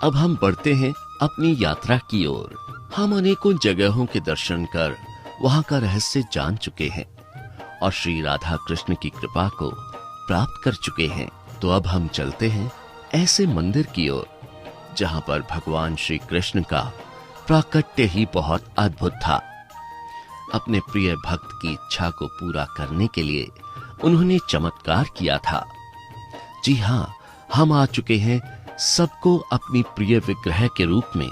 अब हम बढ़ते हैं अपनी यात्रा की ओर। हम अनेकों जगहों के दर्शन कर वहां का रहस्य जान चुके हैं और श्री राधा कृष्ण की कृपा को प्राप्त कर चुके हैं। तो अब हम चलते हैं ऐसे मंदिर की ओर जहां पर भगवान श्री कृष्ण का प्राकट्य ही बहुत अद्भुत था। अपने प्रिय भक्त की इच्छा को पूरा करने के लिए उन्होंने चमत्कार किया था। जी हां, हम आ चुके हैं सबको अपनी प्रिय विग्रह के रूप में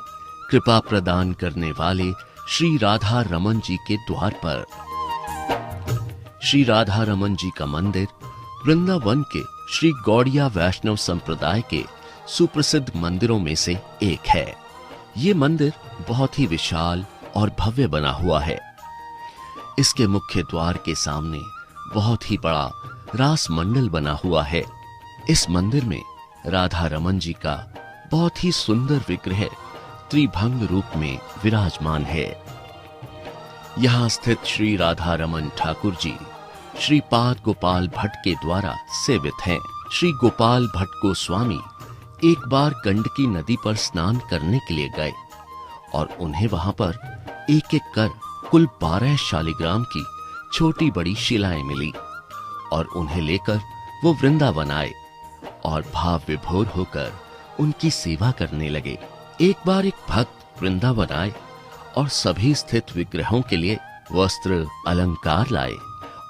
कृपा प्रदान करने वाले श्री राधा रमन जी के द्वार पर। श्री राधा रमन जी का मंदिर वृंदावन के श्री गौड़िया वैष्णव संप्रदाय के सुप्रसिद्ध मंदिरों में से एक है। ये मंदिर बहुत ही विशाल और भव्य बना हुआ है। इसके मुख्य द्वार के सामने बहुत ही बड़ा रास मंडल बना हुआ है। इस मंदिर में राधा रमन जी का बहुत ही सुंदर विग्रह त्रिभंग रूप में विराजमान है। यहाँ स्थित श्री राधा रमन ठाकुर जी श्री पाद गोपाल भट्ट के द्वारा सेवित हैं। श्री गोपाल भट्ट गोस्वामी एक बार गंडकी नदी पर स्नान करने के लिए गए और उन्हें वहां पर एक एक कर कुल 12 शालिग्राम की छोटी बड़ी शिलाएं मिली और उन्हें लेकर वो वृंदावन आए और भाव विभोर होकर उनकी सेवा करने लगे। एक बार एक भक्त वृंदावन आए और सभी स्थित विग्रहों के लिए वस्त्र अलंकार लाए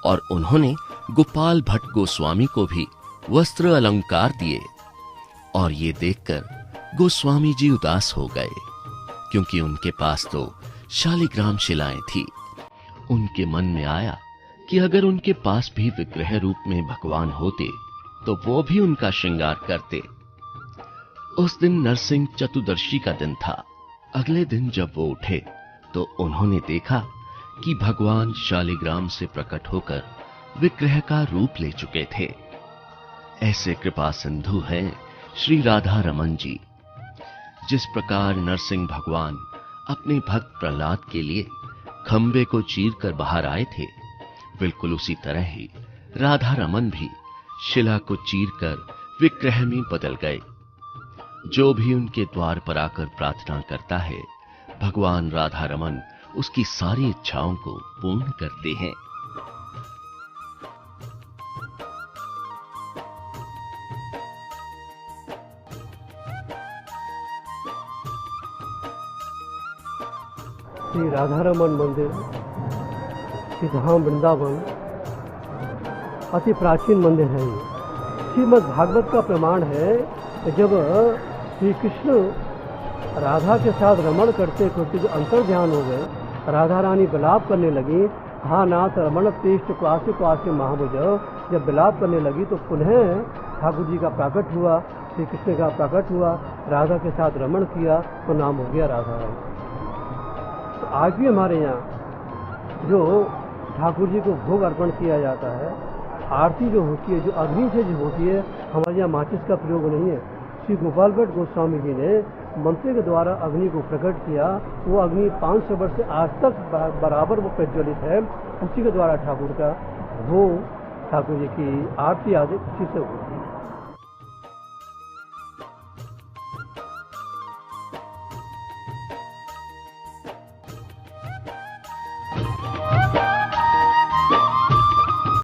और उन्होंने गोपाल भट्ट गोस्वामी को भी वस्त्र अलंकार दिए और ये देखकर गोस्वामी जी उदास हो गए क्योंकि उनके पास तो शालिग्राम शिलाएं थी। उनके मन में आया कि अगर उनके पास भी विग्रह रूप में भगवान होते तो वो भी उनका श्रृंगार करते। उस दिन नरसिंह चतुर्दशी का दिन था। अगले दिन जब वो उठे तो उन्होंने देखा कि भगवान शालिग्राम से प्रकट होकर विग्रह का रूप ले चुके थे। ऐसे कृपा सिंधु हैं श्री राधा रमन जी। जिस प्रकार नरसिंह भगवान अपने भक्त प्रहलाद के लिए खंबे को चीर कर बाहर आए थे, बिल्कुल उसी तरह ही राधा रमन भी शिला को चीरकर विग्रह में बदल गए। जो भी उनके द्वार पर आकर प्रार्थना करता है, भगवान राधा रमन उसकी सारी इच्छाओं को पूर्ण करते हैं। श्री राधा रमन मंदिर धाम वृंदावन अति प्राचीन मंदिर है। श्रीमद् भागवत का प्रमाण है कि जब श्री कृष्ण राधा के साथ रमण करते करते जो अंतर ध्यान हो गए, राधा रानी विलाप करने लगी, हा नाथ रमण तीष्ट क्वासी क्वासी महाभुज। जब विलाप करने लगी तो पुनः ठाकुर जी का प्राकट हुआ, श्री कृष्ण का प्राकट हुआ, राधा के साथ रमण किया तो नाम हो गया राधा रानी। तो आज भी हमारे यहाँ जो ठाकुर जी को भोग अर्पण किया जाता है, आरती जो होती है, जो अग्नि से जो होती है, हमारे यहाँ माचिस का प्रयोग नहीं है। श्री गोपाल भट्ट गोस्वामी जी ने मंत्र के द्वारा अग्नि को प्रकट किया। वो अग्नि 500 वर्ष से आज तक बराबर वो प्रज्वलित है। उसी के द्वारा ठाकुर का भोग, ठाकुर जी की आरती आदि उसी से हुई।